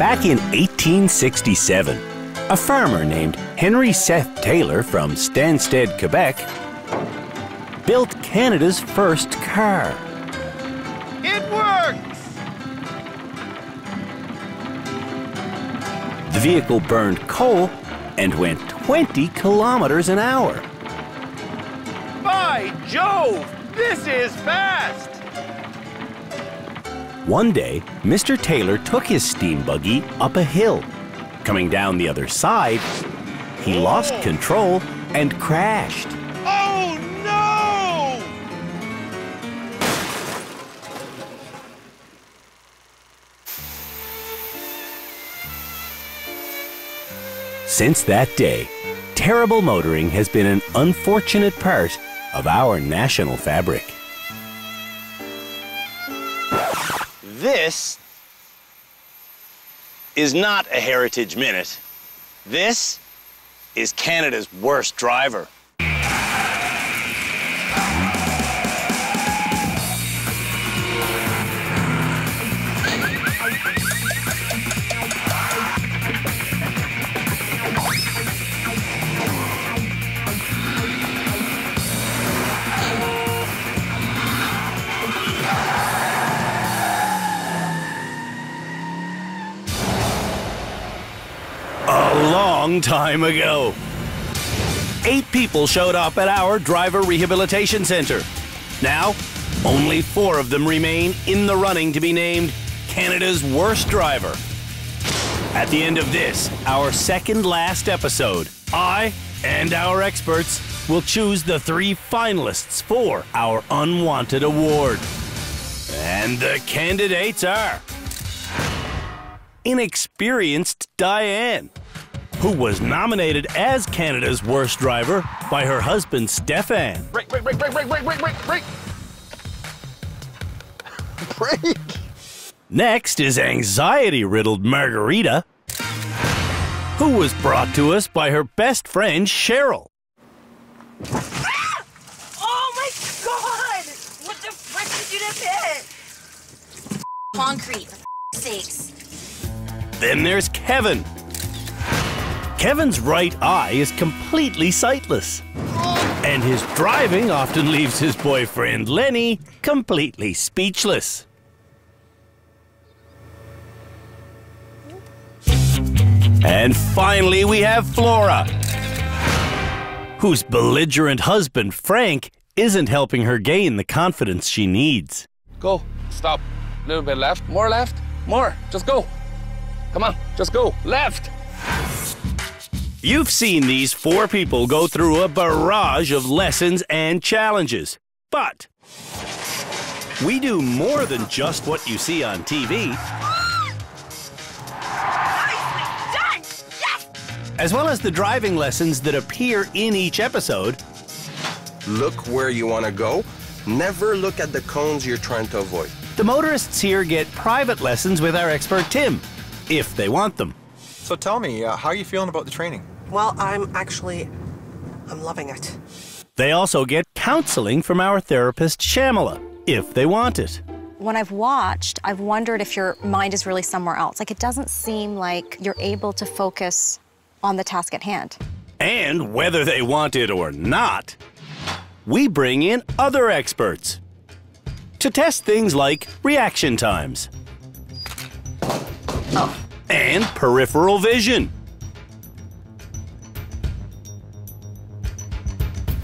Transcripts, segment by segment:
Back in 1867, a farmer named Henry Seth Taylor from Stansted, Quebec, built Canada's first car. It works! The vehicle burned coal and went 20 kilometers an hour. By Jove! This is fast! One day, Mr. Taylor took his steam buggy up a hill. Coming down the other side, he lost control and crashed. Oh no! Since that day, terrible motoring has been an unfortunate part of our national fabric. This is not a Heritage Minute. This is Canada's worst driver. Long time ago, 8 people showed up at our driver rehabilitation center. Now, only 4 of them remain in the running to be named Canada's worst driver. At the end of this, our second last episode, I and our experts will choose the 3 finalists for our unwanted award. And the candidates are inexperienced Diane, who was nominated as Canada's worst driver by her husband, Stefan. Break! Break! Next is anxiety-riddled Margarita, who was brought to us by her best friend, Cheryl. Oh my God! What the frick did you just hit? Concrete, for sakes. Then there's Kevin. Kevin's right eye is completely sightless, and his driving often leaves his boyfriend, Lenny, completely speechless. And finally, we have Flora, whose belligerent husband, Frank, isn't helping her gain the confidence she needs. Go. Stop. A little bit left. More left. More. Just go. Come on. Just go. Left. You've seen these 4 people go through a barrage of lessons and challenges. But we do more than just what you see on TV. Nicely done! Yes! As well as the driving lessons that appear in each episode. Look where you want to go. Never look at the cones you're trying to avoid. The motorists here get private lessons with our expert Tim, if they want them. So tell me, how are you feeling about the training? Well, I'm loving it. They also get counseling from our therapist Shamala, if they want it. When I've watched, I've wondered if your mind is really somewhere else. Like, it doesn't seem like you're able to focus on the task at hand. And whether they want it or not, we bring in other experts to test things like reaction times. And peripheral vision.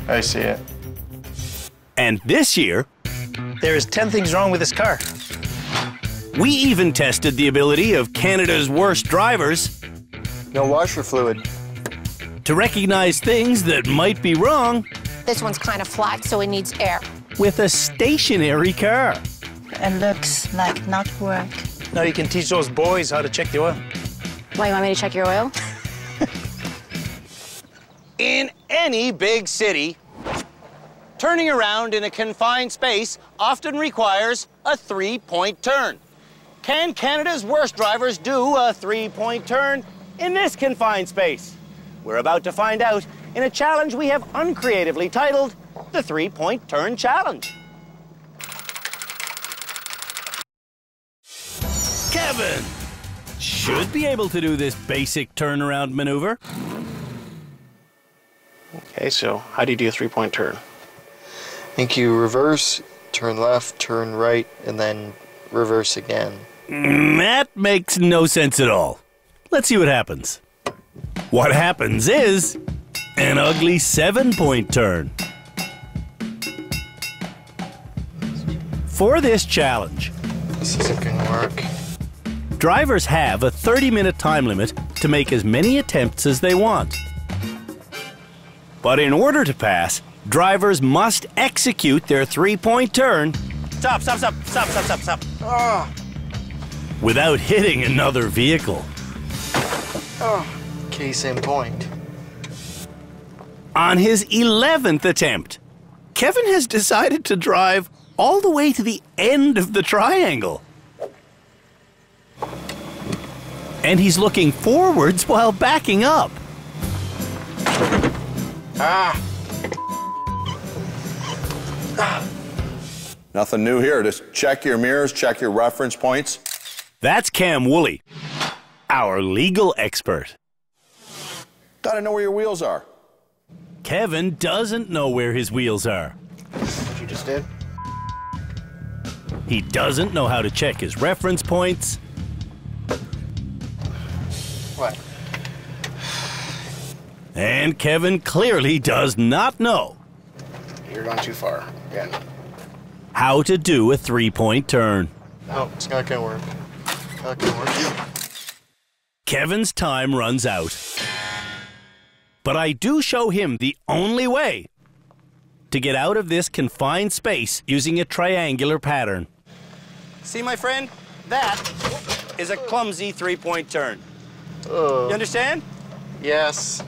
I see it. And this year, There's 10 things wrong with this car. we even tested the ability of Canada's worst drivers No washer fluid. to recognize things that might be wrong This one's kind of flat, so it needs air. with a stationary car. It looks like not work. Now you can teach those boys how to check the oil. Why, you want me to check your oil? In any big city, turning around in a confined space often requires a 3-point turn. Can Canada's worst drivers do a 3-point turn in this confined space? We're about to find out in a challenge we have uncreatively titled the 3-Point Turn Challenge. Kevin, should be able to do this basic turnaround maneuver. Okay, so how do you do a three-point turn? I think you reverse, turn left, turn right, and then reverse again. That makes no sense at all. Let's see what happens. What happens is an ugly 7-point turn. For this challenge, this isn't gonna work. Drivers have a 30-minute time limit to make as many attempts as they want. But in order to pass, drivers must execute their 3-point turn. Stop, stop, stop, stop, stop, stop, stop. Oh. Without hitting another vehicle. Oh. Case in point. On his 11th attempt, Kevin has decided to drive all the way to the end of the triangle. And he's looking forwards while backing up. Nothing new here. Just check your mirrors, check your reference points. That's Cam Woolley, our legal expert. Gotta know where your wheels are. Kevin doesn't know where his wheels are. What you just did? He doesn't know how to check his reference points. What? And Kevin clearly does not know You're going too far again. how to do a 3-point turn. No, it's not gonna work. Not gonna work. Kevin's time runs out. But I do show him the only way to get out of this confined space using a triangular pattern. See, my friend? That is a clumsy 3-point turn. You understand? Yes.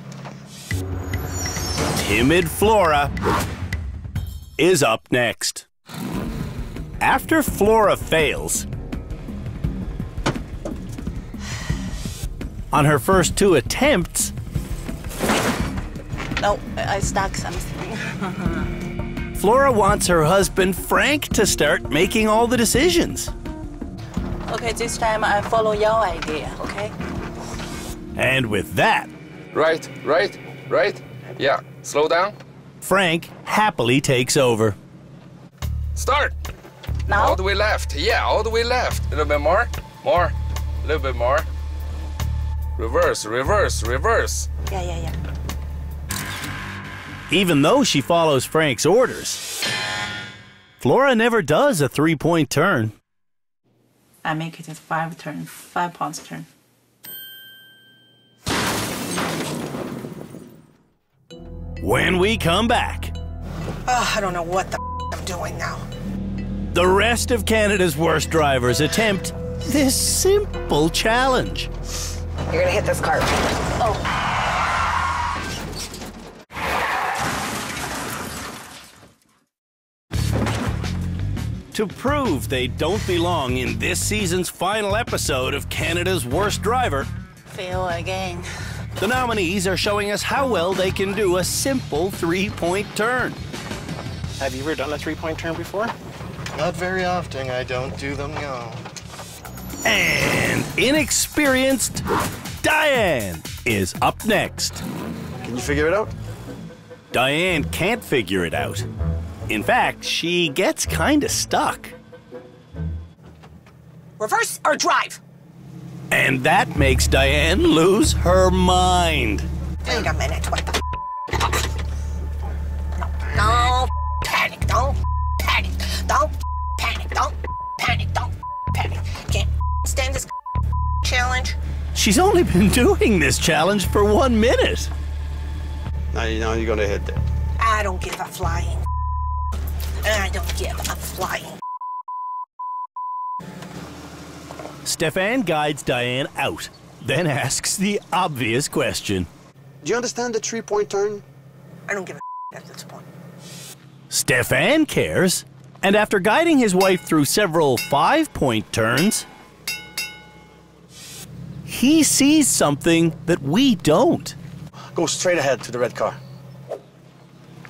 Timid Flora is up next. After Flora fails, on her first 2 attempts, No, I stuck something. Flora wants her husband Frank to start making all the decisions. Okay, this time I follow your idea, okay? And with that, Right, right, right. Yeah, slow down. Frank happily takes over. Start. Now? All the way left. Yeah, all the way left. A little bit more. More. A little bit more. Reverse, reverse, reverse. Yeah. Even though she follows Frank's orders, Flora never does a 3-point turn. I make it a 5 points turn. When we come back, I don't know what the I'm doing now. the rest of Canada's worst drivers attempt this simple challenge. You're gonna hit this cart. Oh. To prove they don't belong in this season's final episode of Canada's Worst Driver, Fail again. the nominees are showing us how well they can do a simple 3-point turn. Have you ever done a 3-point turn before? Not very often. I don't do them now. And inexperienced Diane is up next. Can you figure it out? Diane can't figure it out. In fact, she gets kinda stuck. Reverse or drive? And that makes Diane lose her mind. Wait a minute, what the No panic, don't panic, don't panic, don't panic, don't panic. Can't stand this challenge. She's only been doing this challenge for 1 minute. Now you're going to hit that. I don't give a flying. I don't give a flying. Stefan guides Diane out, then asks the obvious question. Do you understand the 3-point turn? I don't give a at this point. Stefan cares, and after guiding his wife through several 5-point turns, he sees something that we don't. Go straight ahead to the red car.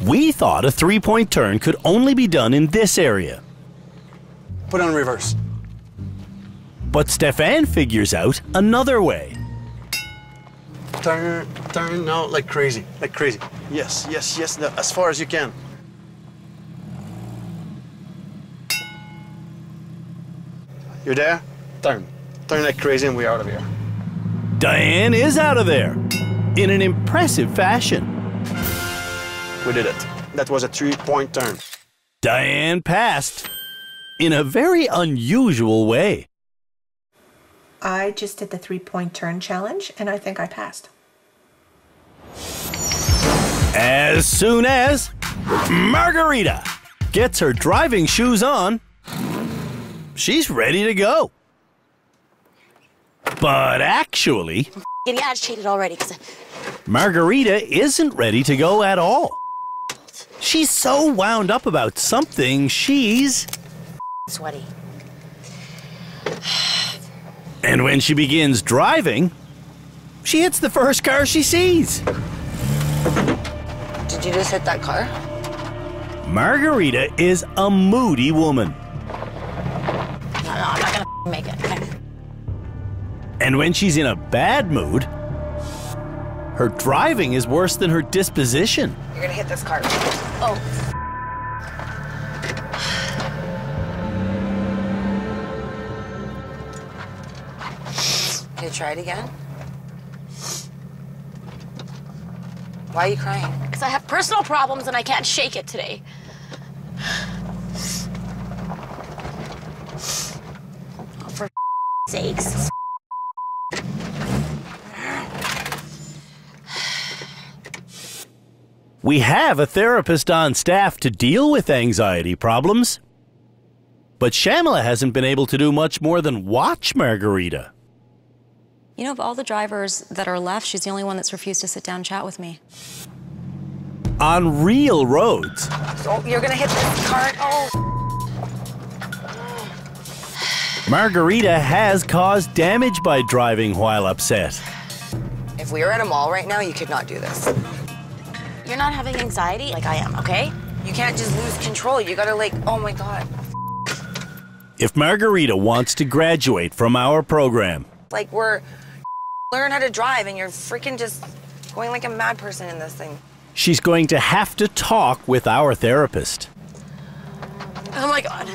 We thought a 3-point turn could only be done in this area. Put on reverse. But Stefan figures out another way. Turn now like crazy, like crazy. Yes, yes, yes, no, as far as you can. You're there? Turn like crazy and we're out of here. Diane is out of there in an impressive fashion. We did it. That was a 3-point turn. Diane passed in a very unusual way. I just did the 3-point turn challenge, and I think I passed. As soon as Margarita gets her driving shoes on, she's ready to go. But actually, I'm getting agitated already because Margarita isn't ready to go at all. She's so wound up about something, she's sweaty. And when she begins driving, she hits the first car she sees. Did you just hit that car? Margarita is a moody woman. No, I'm not gonna make it. Okay. And when she's in a bad mood, her driving is worse than her disposition. You're gonna hit this car. Oh. Can you try it again? Why are you crying? Because I have personal problems and I can't shake it today. Oh, for sakes. We have a therapist on staff to deal with anxiety problems. But Shamila hasn't been able to do much more than watch Margarita. You know, of all the drivers that are left, she's the only one that's refused to sit down and chat with me. On real roads. Oh, you're gonna hit this car. Oh. Margarita has caused damage by driving while upset. If we were at a mall right now, you could not do this. You're not having anxiety like I am, okay? You can't just lose control. You gotta like, oh my God. If Margarita wants to graduate from our program, Like we're learn how to drive and you're freaking just going like a mad person in this thing. she's going to have to talk with our therapist. Oh my God.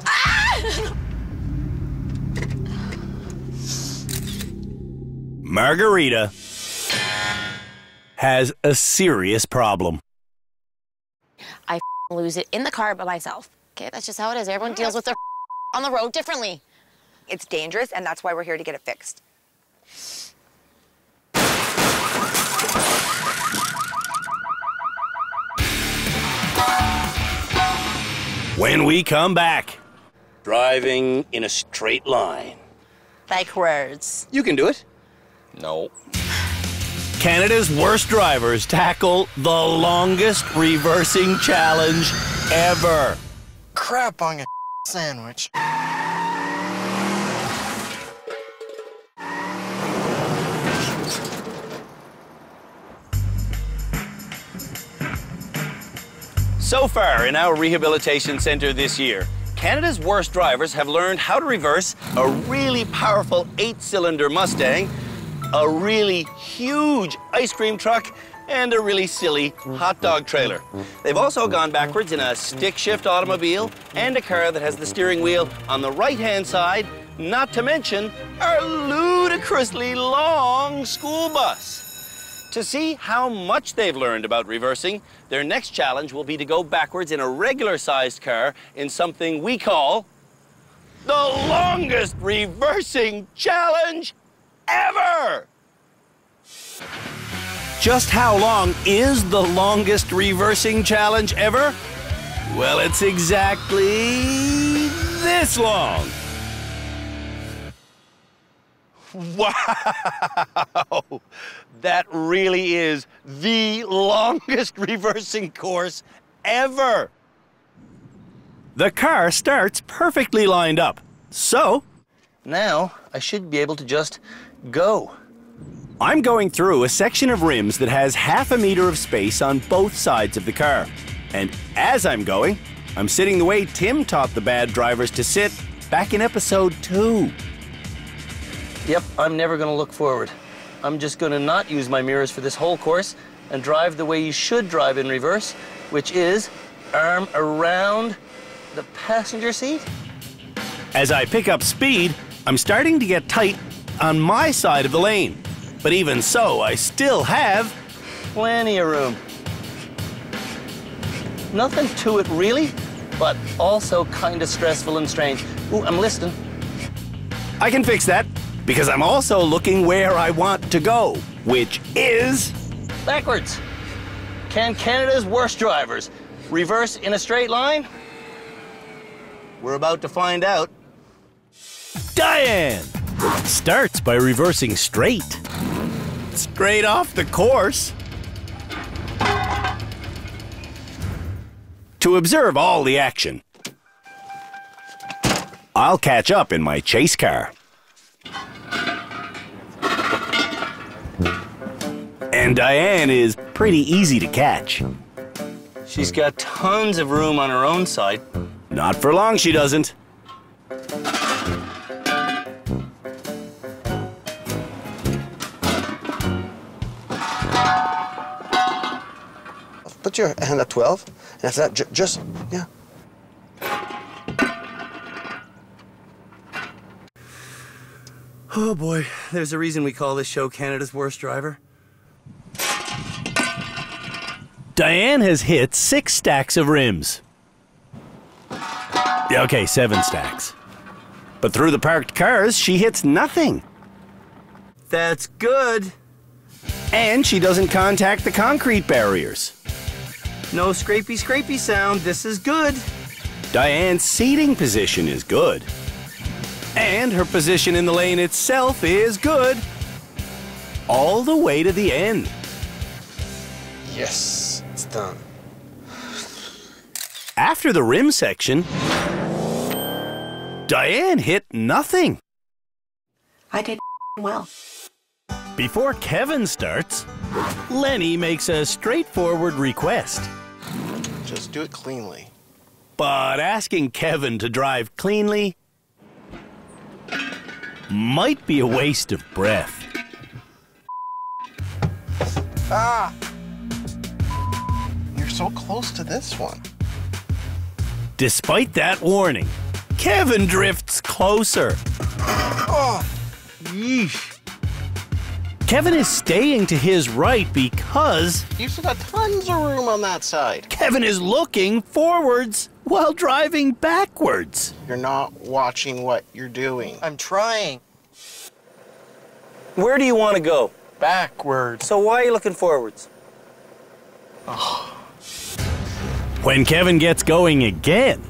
Ah! Margarita has a serious problem. I lose it in the car by myself. Okay, that's just how it is. Everyone deals with their on the road differently. It's dangerous, and that's why we're here to get it fixed. When we come back, driving in a straight line. Backwards. You can do it. No. Canada's worst drivers tackle the longest reversing challenge ever. Crap on your sandwich. So far in our rehabilitation center this year, Canada's worst drivers have learned how to reverse a really powerful 8-cylinder Mustang, a really huge ice cream truck, and a really silly hot dog trailer. They've also gone backwards in a stick-shift automobile and a car that has the steering wheel on the right-hand side, not to mention our ludicrously long school bus. To see how much they've learned about reversing, their next challenge will be to go backwards in a regular-sized car in something we call the longest reversing challenge ever! Just how long is the longest reversing challenge ever? Well, it's exactly this long. Wow! That really is the longest reversing course ever. The car starts perfectly lined up, so now I should be able to just go. I'm going through a section of rims that has half a meter of space on both sides of the car. And as I'm going, I'm sitting the way Tim taught the bad drivers to sit back in episode 2. Yep, I'm never gonna look forward. I'm just gonna not use my mirrors for this whole course and drive the way you should drive in reverse, which is arm around the passenger seat. As I pick up speed, I'm starting to get tight on my side of the lane. But even so, I still have plenty of room. Nothing to it really, but also kind of stressful and strange. Ooh, I'm listening. I can fix that because I'm also looking where I want to go, which is backwards. Can Canada's worst drivers reverse in a straight line? We're about to find out. Diane starts by reversing straight off the course. To observe all the action, I'll catch up in my chase car. And Diane is pretty easy to catch. She's got tons of room on her own side. Not for long, she doesn't. Put your hand at 12, and after that, just, yeah. Oh boy, there's a reason we call this show Canada's Worst Driver. Diane has hit 6 stacks of rims. Okay, 7 stacks. But through the parked cars, she hits nothing. That's good. And she doesn't contact the concrete barriers. No scrapey sound, this is good. Diane's seating position is good. And her position in the lane itself is good. All the way to the end. Yes, it's done. After the rim section, Diane hit nothing. I did well. Before Kevin starts, Lenny makes a straightforward request. Just do it cleanly. But asking Kevin to drive cleanly might be a waste of breath. Ah! You're so close to this one. Despite that warning, Kevin drifts closer. Oh! Yeesh. Kevin is staying to his right because You've still got tons of room on that side. Kevin is looking forwards while driving backwards. You're not watching what you're doing. I'm trying. Where do you want to go? Backwards. So why are you looking forwards? Oh. When Kevin gets going again,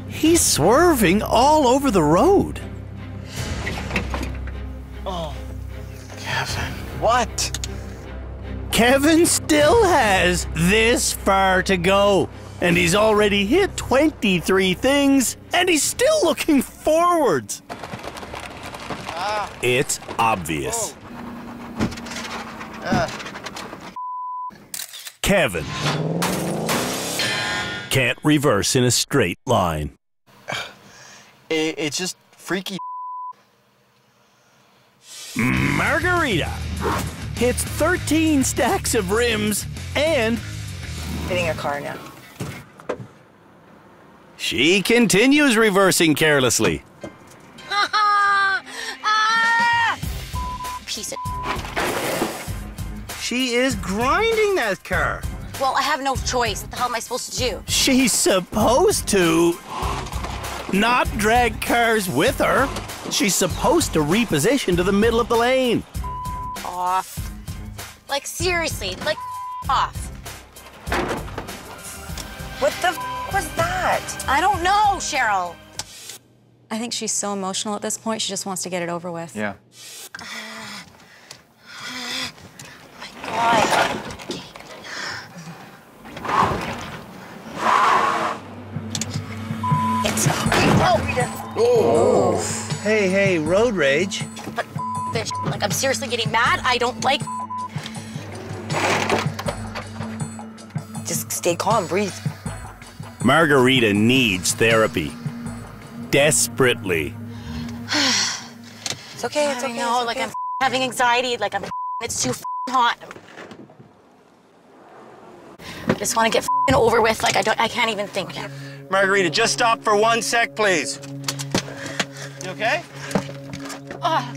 he's swerving all over the road. Oh. Kevin. What? Kevin still has this far to go, and he's already hit 23 things, and he's still looking forwards. It's obvious. Kevin can't reverse in a straight line. It's just freaky. Margarita hits 13 stacks of rims and Hitting a car now. she continues reversing carelessly. Piece of. She is grinding that car. Well, I have no choice. What the hell am I supposed to do? She's supposed to not drag cars with her. She's supposed to reposition to the middle of the lane. Off. Like, seriously, like, off. What the f was that? I don't know, Cheryl. I think she's so emotional at this point, she just wants to get it over with. Yeah. God. It's Oh. Hey, road rage. But this, like, I'm seriously getting mad. I don't like. Just stay calm, breathe. Margarita needs therapy. Desperately. It's okay, it's okay. No, like I'm having anxiety, like it's too hot. I just want to get over with, like I can't even think. Margarita, just stop for 1 sec, please. You okay? Oh.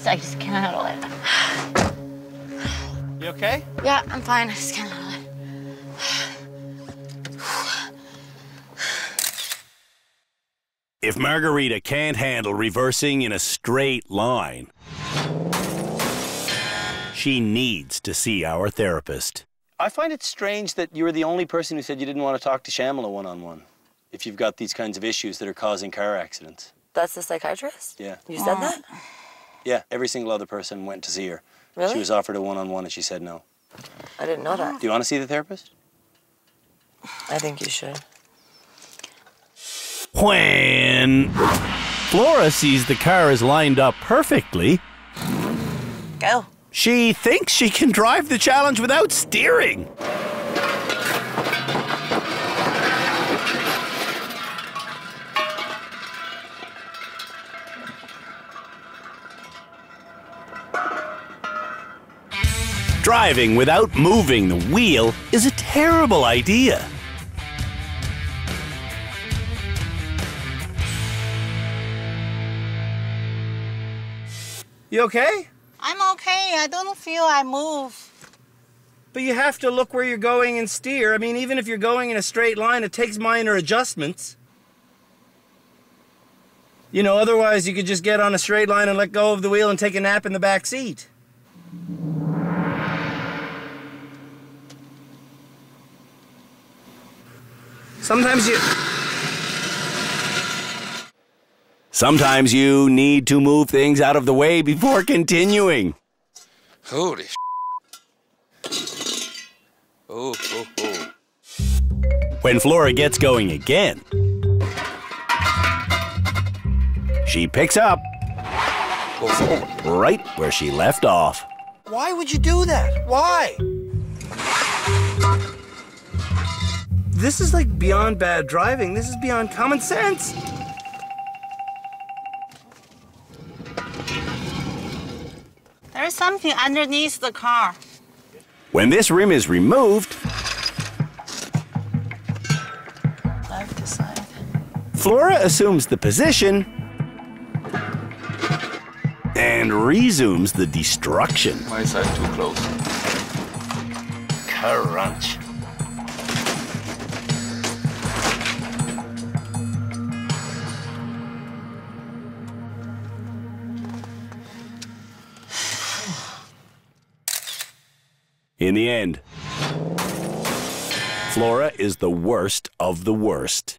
I just can't handle it. You okay? Yeah, I'm fine. I just can't handle it. If Margarita can't handle reversing in a straight line, she needs to see our therapist. I find it strange that you were the only person who said you didn't want to talk to Shamala one-on-one if you've got these kinds of issues that are causing car accidents. That's the psychiatrist? Yeah. You said that? Yeah, every single other person went to see her. Really? She was offered a one-on-one and she said no. I didn't know that. Do you want to see the therapist? I think you should. When Flora sees the car is lined up perfectly, go. She thinks she can drive the challenge without steering. Driving without moving the wheel is a terrible idea. You okay? I'm okay. I don't feel I move. But you have to look where you're going and steer. I mean, even if you're going in a straight line, it takes minor adjustments. You know, otherwise you could just get on a straight line and let go of the wheel and take a nap in the back seat. Sometimes you need to move things out of the way before continuing. Holy Oh. When Flora gets going again, she picks up right where she left off. Why would you do that? Why? This is like beyond bad driving. This is beyond common sense. There's something underneath the car. When this rim is removed, Left to side. Flora assumes the position and resumes the destruction. My side too close. Crunch. In the end, Flora is the worst of the worst.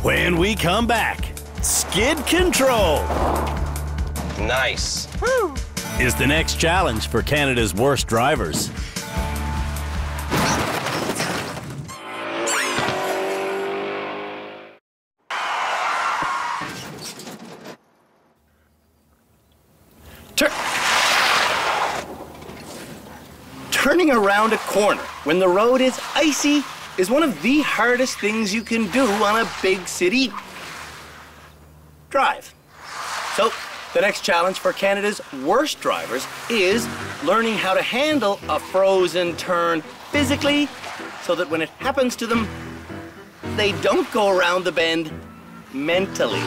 When we come back, skid control. Nice. Woo. Is the next challenge for Canada's worst drivers. Turning around a corner when the road is icy is one of the hardest things you can do on a big city drive. So, the next challenge for Canada's worst drivers is learning how to handle a frozen turn physically so that when it happens to them, they don't go around the bend mentally.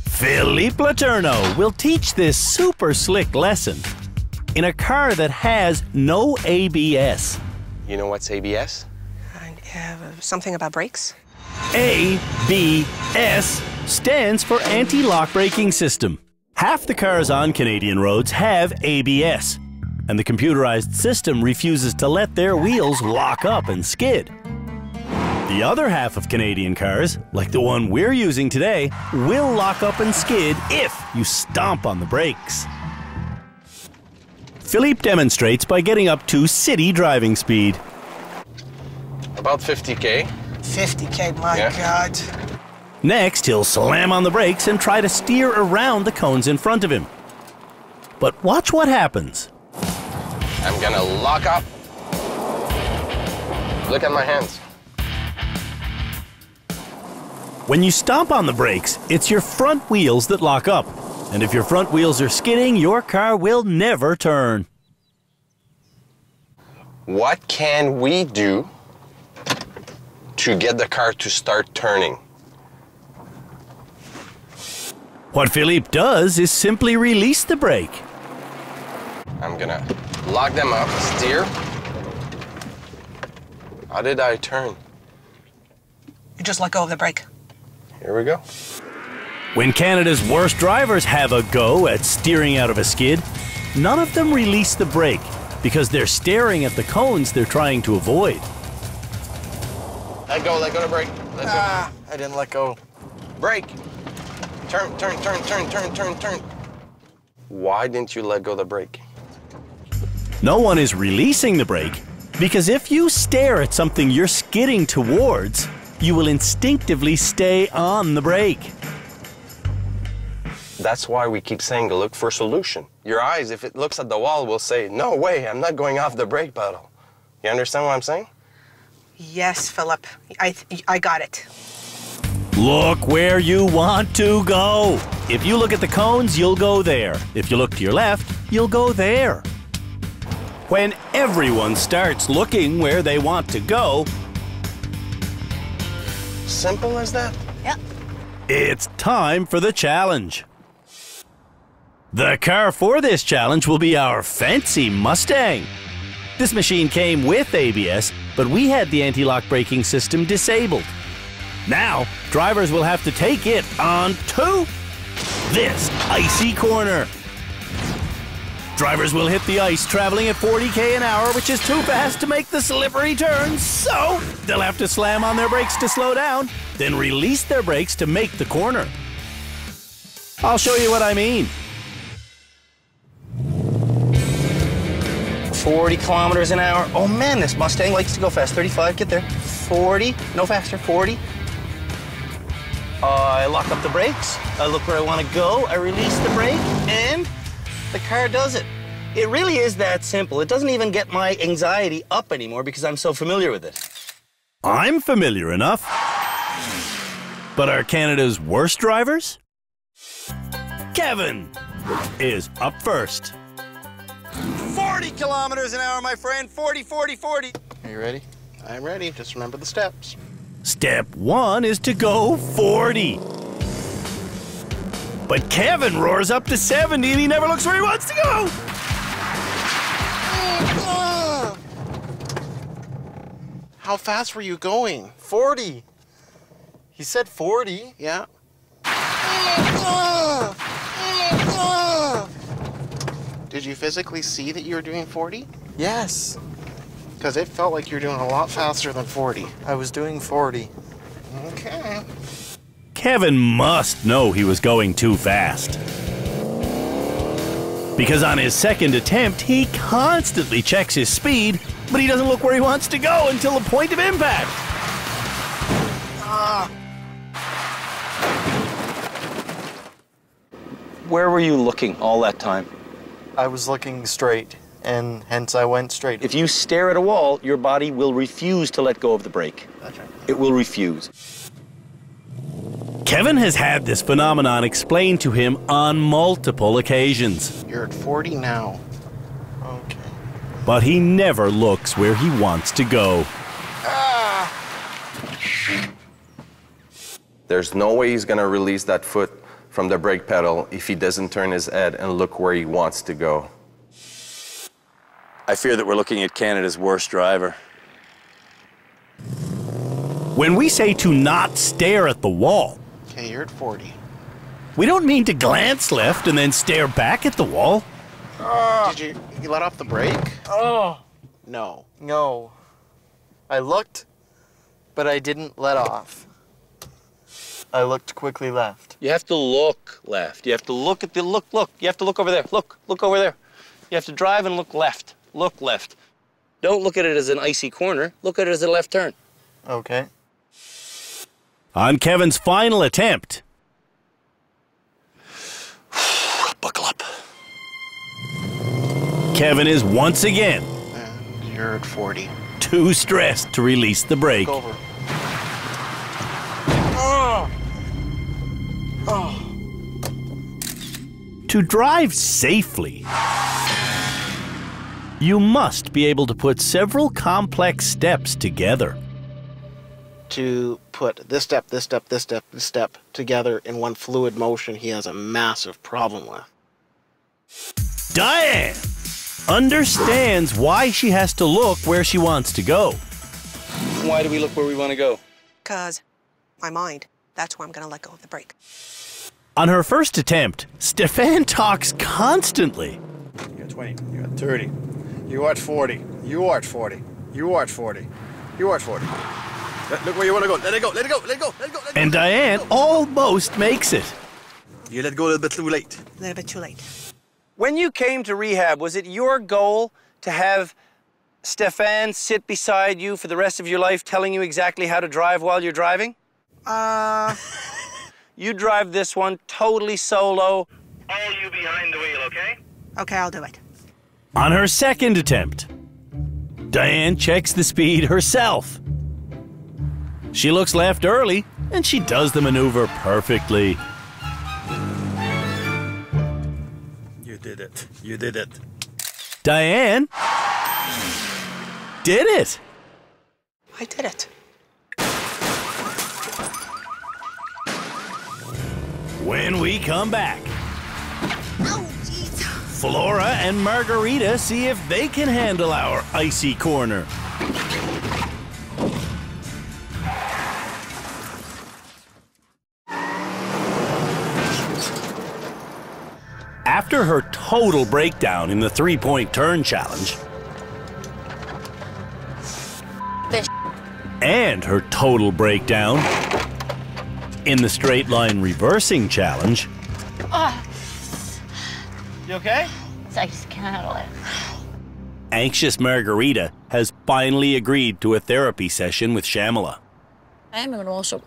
Philippe Letourneau will teach this super slick lesson in a car that has no ABS. You know what's ABS? Something about brakes? ABS stands for Anti-Lock Braking System. Half the cars on Canadian roads have ABS, and the computerized system refuses to let their wheels lock up and skid. The other half of Canadian cars, like the one we're using today, will lock up and skid if you stomp on the brakes. Philippe demonstrates by getting up to city driving speed. About 50K. 50K, my Yeah. God. Next, he'll slam on the brakes and try to steer around the cones in front of him. But watch what happens. I'm gonna lock up. Look at my hands. When you stomp on the brakes, it's your front wheels that lock up. And if your front wheels are skidding, your car will never turn. What can we do to get the car to start turning? What Philippe does is simply release the brake. I'm gonna lock them up, steer. How did I turn? You just let go of the brake. Here we go. When Canada's worst drivers have a go at steering out of a skid, none of them release the brake because they're staring at the cones they're trying to avoid. Let go the brake. Let go. I didn't let go. Brake. Turn. Why didn't you let go of the brake? No one is releasing the brake because if you stare at something you're skidding towards, you will instinctively stay on the brake. That's why we keep saying to look for solution. Your eyes, if it looks at the wall, will say, no way, I'm not going off the brake pedal. You understand what I'm saying? Yes, Philip. I got it. Look where you want to go. If you look at the cones, you'll go there. If you look to your left, you'll go there. When everyone starts looking where they want to go, simple as that. Yep. It's time for the challenge. The car for this challenge will be our fancy Mustang. This machine came with ABS, but we had the anti-lock braking system disabled. Now, drivers will have to take it onto this icy corner. Drivers will hit the ice traveling at 40k an hour, which is too fast to make the slippery turns, so they'll have to slam on their brakes to slow down, then release their brakes to make the corner. I'll show you what I mean. 40 kilometers an hour. Oh man, this Mustang likes to go fast. 35, get there. 40, no faster, 40. I lock up the brakes. I look where I want to go. I release the brake, and the car does it. It really is that simple. It doesn't even get my anxiety up anymore because I'm so familiar with it. I'm familiar enough. But are Canada's worst drivers? Kevin is up first. 40 kilometers an hour, my friend. 40, 40, 40. Are you ready? I'm ready. Just remember the steps. Step 1 is to go 40. But Kevin roars up to 70 and he never looks where he wants to go. How fast were you going? 40. He said 40. Yeah. Did you physically see that you were doing 40? Yes. Because it felt like you were doing a lot faster than 40. I was doing 40. Okay. Kevin must know he was going too fast. Because on his second attempt, he constantly checks his speed, but he doesn't look where he wants to go until the point of impact. Where were you looking all that time? I was looking straight, and hence I went straight. If you stare at a wall, your body will refuse to let go of the brake. That's right. It will refuse. Kevin has had this phenomenon explained to him on multiple occasions. You're at 40 now. Okay. But he never looks where he wants to go. There's no way he's gonna release that foot from the brake pedal if he doesn't turn his head and look where he wants to go. I fear that we're looking at Canada's worst driver. When we say to not stare at the wall, Okay, you're at 40. we don't mean to glance left and then stare back at the wall. Did you let off the brake? Oh. No. No. I looked, but I didn't let off. I looked quickly left. You have to look left. You have to look at the look. You have to look over there. Look over there. You have to drive and look left. Look left. Don't look at it as an icy corner. Look at it as a left turn. Okay. On Kevin's final attempt. Buckle up. Kevin is once again And you're at 40. too stressed to release the brake. Over. Oh. Oh. To drive safely, you must be able to put several complex steps together. To put this step, this step, this step, this step together in one fluid motion, he has a massive problem with. Diane understands why she has to look where she wants to go. Why do we look where we want to go? Because my mind, that's why I'm going to let go of the brake. On her first attempt, Stefan talks constantly. You got 20, you got 30, you are at 40, you are at 40, you are at 40, you are at 40. Look where you want to go. Let it go, let it go, let it go, let it go. Let it go. And Diane almost makes it. You let go a little bit too late. A little bit too late. When you came to rehab, was it your goal to have Stefan sit beside you for the rest of your life telling you exactly how to drive while you're driving? You drive this one totally solo. All you behind the wheel, okay? Okay, I'll do it. On her second attempt, Diane checks the speed herself. She looks left early, and she does the maneuver perfectly. You did it. You did it. Diane did it. I did it. When we come back, Flora and Margarita see if they can handle our icy corner. After her total breakdown in the three-point turn challenge, and her total breakdown in the straight line reversing challenge. You okay? I just can't handle it. Anxious Margarita has finally agreed to a therapy session with Shamila. I am an emotional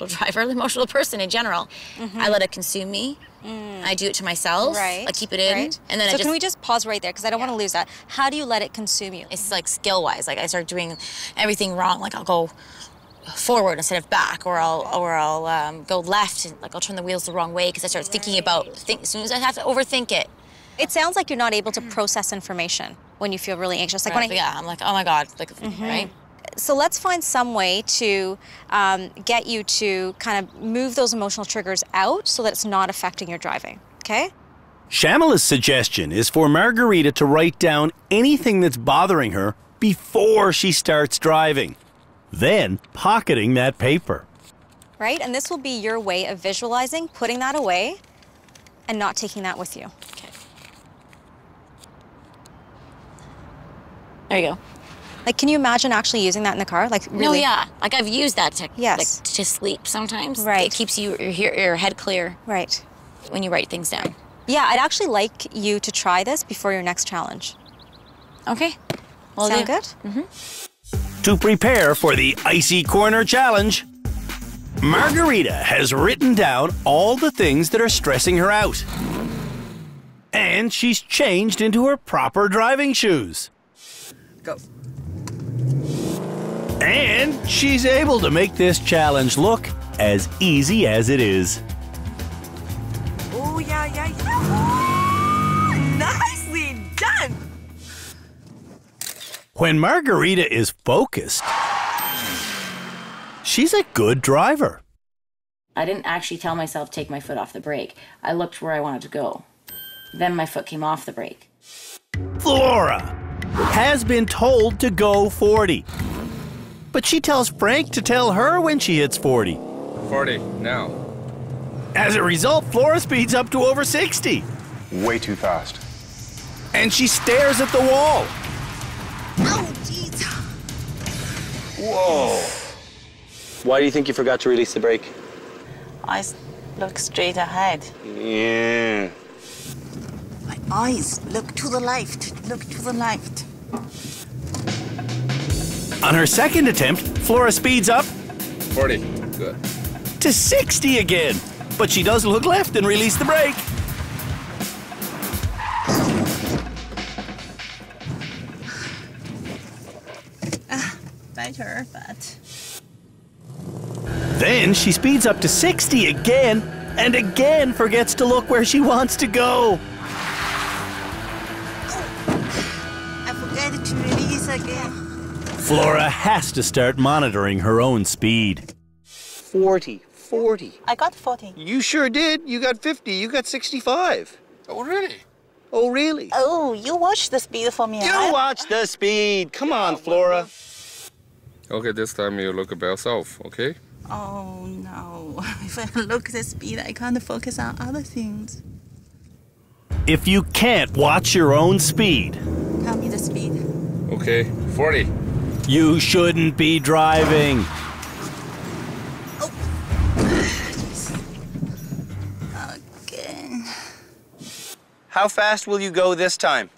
driver, an emotional person in general. I let it consume me. I do it to myself. Right. I keep it in. Right. And then so can we just pause right there? Because I don't want to lose that. How do you let it consume you? It's like skill-wise. Like I start doing everything wrong. Like I'll go forward instead of back, or I'll go left, and like I'll turn the wheels the wrong way because I start thinking about as soon as I have to overthink it. It sounds like you're not able to process information when you feel really anxious. Like Right, when yeah, I'm like, oh my God, like, right? So let's find some way to get you to kind of move those emotional triggers out so that it's not affecting your driving, okay? Shamila's suggestion is for Margarita to write down anything that's bothering her before she starts driving, then pocketing that paper. Right? And this will be your way of visualizing, putting that away, and not taking that with you. Okay. There you go. Like, can you imagine actually using that in the car? Like, really? No, yeah. Like I've used that to Yes. like, to sleep sometimes. Right. It keeps your head clear. Right. When you write things down. Yeah, I'd actually like you to try this before your next challenge. Okay. Sound good? To prepare for the Icy Corner Challenge, Margarita has written down all the things that are stressing her out. And she's changed into her proper driving shoes. Go. And she's able to make this challenge look as easy as it is. Oh, yeah, yeah, yeah. Nicely done. When Margarita is focused, she's a good driver. I didn't actually tell myself to take my foot off the brake. I looked where I wanted to go. Then my foot came off the brake. Flora has been told to go 40. But she tells Frank to tell her when she hits 40. 40, now. As a result, Flora speeds up to over 60. Way too fast. And she stares at the wall. Oh, jeez. Whoa. Why do you think you forgot to release the brake? I look straight ahead. Yeah. My eyes, look to the left, look to the left. On her second attempt, Flora speeds up 40. Good. to 60 again. But she does look left and release the brake. Better, but... Then she speeds up to 60 again, and again forgets to look where she wants to go. I forgot to release again. Flora has to start monitoring her own speed. 40. I got 40. You sure did. You got 50. You got 65. Oh, really? Oh, really? Oh, you watch the speed for me. You watch the speed. Come on, Flora. Okay, this time you look by yourself, okay? Oh, no. If I look at the speed, I can't focus on other things. If you can't watch your own speed, Tell me the speed. Okay, 40. you shouldn't be driving. Again. How fast will you go this time?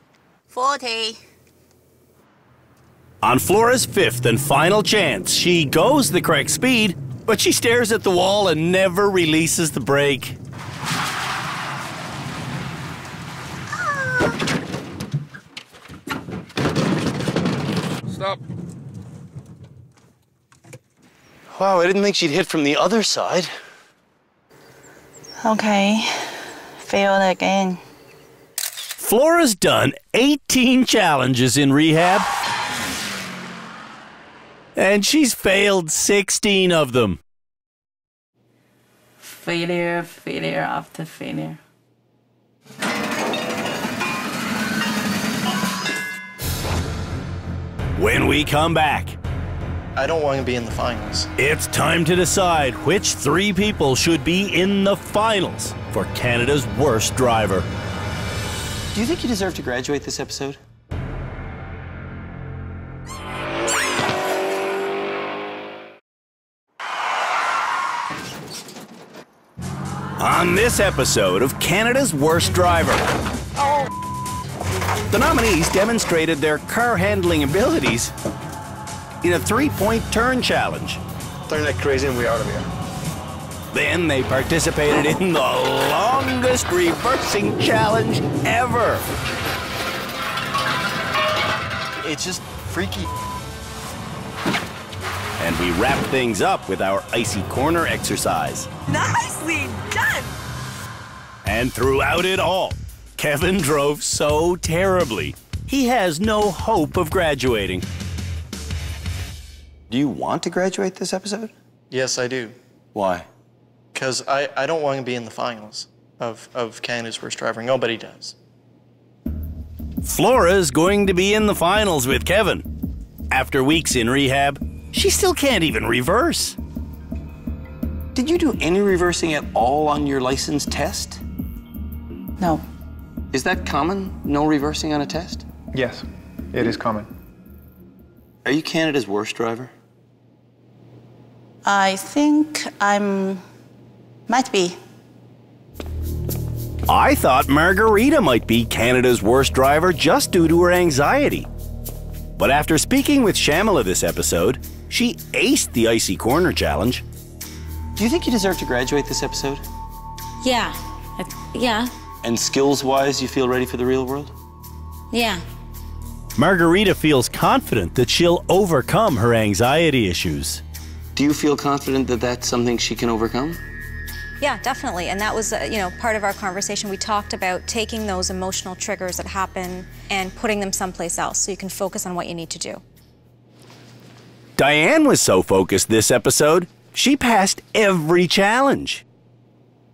40. On Flora's fifth and final chance, she goes the correct speed, but she stares at the wall and never releases the brake. Stop. Wow, I didn't think she'd hit from the other side. Okay. Failed again. Flora's done 18 challenges in rehab, and she's failed 16 of them. Failure, failure after failure. When we come back, I don't want to be in the finals. it's time to decide which 3 people should be in the finals for Canada's worst driver. Do you think you deserve to graduate this episode? On this episode of Canada's Worst Driver, the nominees demonstrated their car handling abilities in a 3-point turn challenge. Turn like crazy and we're out of here. Then they participated in the longest reversing challenge ever. It's just freaky. And we wrapped things up with our icy corner exercise. Nicely done! And throughout it all, Kevin drove so terribly, he has no hope of graduating. Do you want to graduate this episode? Yes, I do. Why? Because I don't want to be in the finals of Canada's Worst Driver. Nobody does. Flora's going to be in the finals with Kevin. After weeks in rehab, she still can't even reverse. Did you do any reversing at all on your license test? No. Is that common? No reversing on a test? Yes, it is common. Are you Canada's worst driver? I think might be. I thought Margarita might be Canada's worst driver just due to her anxiety. But after speaking with Shamila this episode, she aced the icy corner challenge. Do you think you deserve to graduate this episode? Yeah. Yeah. And skills-wise, you feel ready for the real world? Yeah. Margarita feels confident that she'll overcome her anxiety issues. Do you feel confident that that's something she can overcome? Yeah, definitely. And that was, part of our conversation. We talked about taking those emotional triggers that happen and putting them someplace else so you can focus on what you need to do. Diane was so focused this episode, she passed every challenge.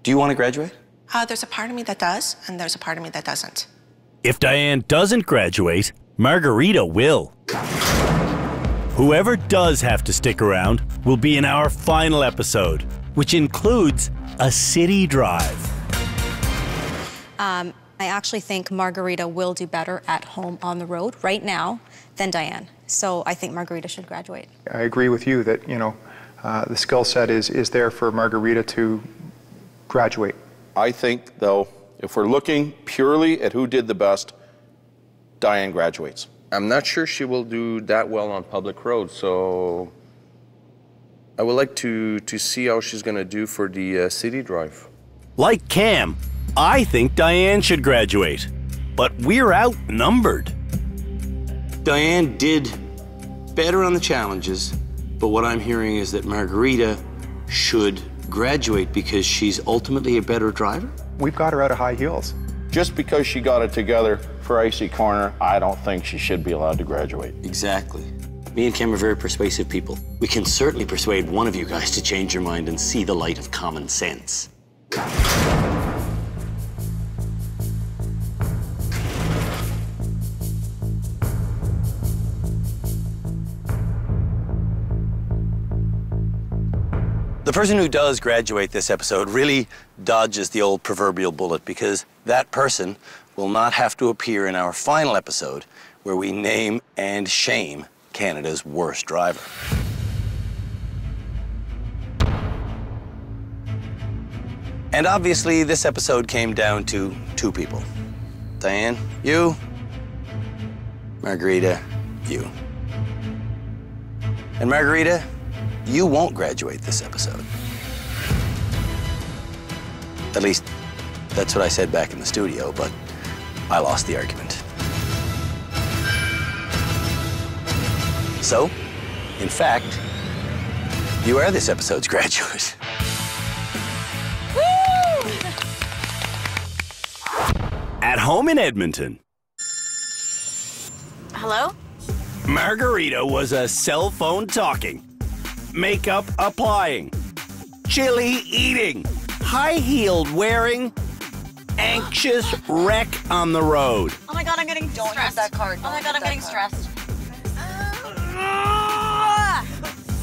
Do you want to graduate? There's a part of me that does, and there's a part of me that doesn't. If Diane doesn't graduate, Margarita will. Whoever does have to stick around will be in our final episode, which includes a city drive. I actually think Margarita will do better at home on the road right now than Diane. So I think Margarita should graduate. I agree with you that, the skill set is there for Margarita to graduate. I think, though, if we're looking purely at who did the best, Diane graduates. I'm not sure she will do that well on public roads, so I would like to see how she's gonna do for the city drive. Like Cam, I think Diane should graduate, but we're outnumbered. Diane did better on the challenges, but what I'm hearing is that Margarita should graduate because she's ultimately a better driver? We've got her out of high heels. Just because she got it together for Icy Corner, I don't think she should be allowed to graduate. Exactly. Me and Cam are very persuasive people. We can certainly persuade one of you guys to change your mind and see the light of common sense. The person who does graduate this episode really dodges the old proverbial bullet because that person will not have to appear in our final episode where we name and shame Canada's worst driver. And obviously, this episode came down to two people. Diane, you. Margarita, you. And Margarita, you won't graduate this episode. At least, that's what I said back in the studio, but I lost the argument. So, in fact, you are this episode's graduate. Woo! At home in Edmonton. Hello? Margarita was a cell phone talking, makeup applying, chili eating, high-heeled wearing, anxious wreck on the road. Oh my God, I'm getting stressed. Don't use that card. Oh my God, I'm getting stressed.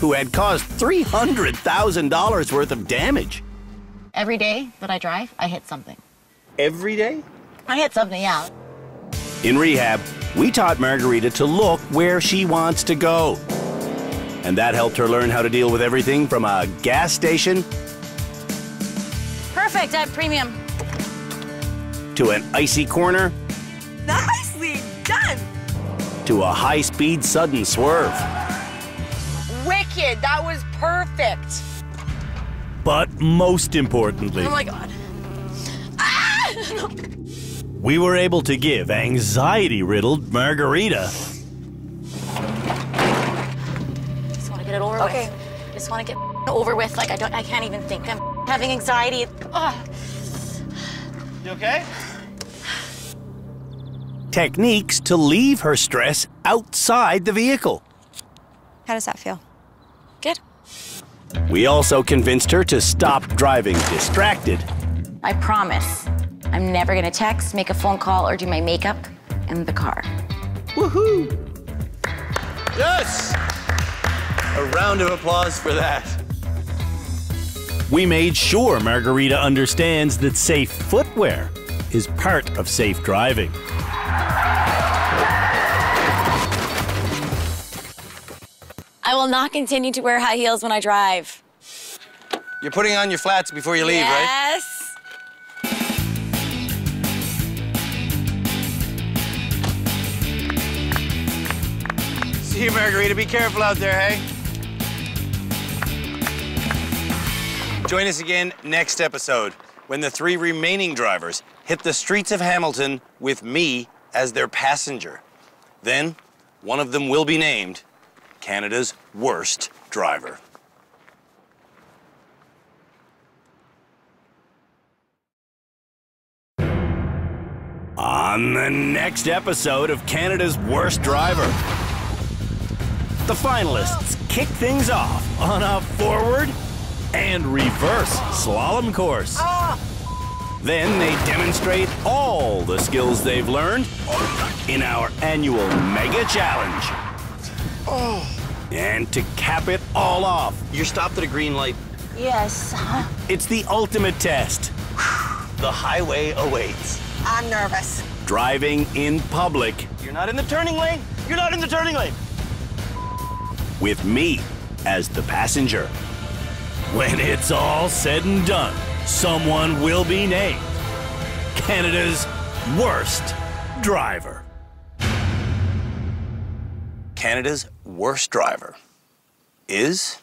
Who had caused $300,000 worth of damage. Every day that I drive, I hit something. Every day? I hit something, yeah. In rehab, we taught Margarita to look where she wants to go. And that helped her learn how to deal with everything from a gas station Perfect, I have premium. to an icy corner Nicely done! to a high-speed sudden swerve. Wicked, that was perfect. But most importantly, Oh my God. we were able to give anxiety-riddled Margarita Just want to get it over with. Just want to get over with. Like I can't even think. I'm having anxiety. Ugh. You okay? techniques to leave her stress outside the vehicle. How does that feel? Good. We also convinced her to stop driving distracted. I promise I'm never gonna text, make a phone call, or do my makeup in the car. Woohoo! Yes! A round of applause for that. We made sure Margarita understands that safe footwear is part of safe driving. I will not continue to wear high heels when I drive. You're putting on your flats before you leave, right? Yes. See you, Margarita. Be careful out there, hey? Join us again next episode when the 3 remaining drivers hit the streets of Hamilton with me as their passenger. Then, one of them will be named Canada's worst driver. On the next episode of Canada's Worst Driver, the finalists kick things off on a forward and reverse slalom course. Then they demonstrate all the skills they've learned in our annual Mega Challenge. And to cap it all off, You're stopped at a green light. Yes. it's the ultimate test. The highway awaits. I'm nervous. Driving in public You're not in the turning lane. You're not in the turning lane. with me as the passenger. When it's all said and done, someone will be named Canada's worst driver. Canada's worst driver is...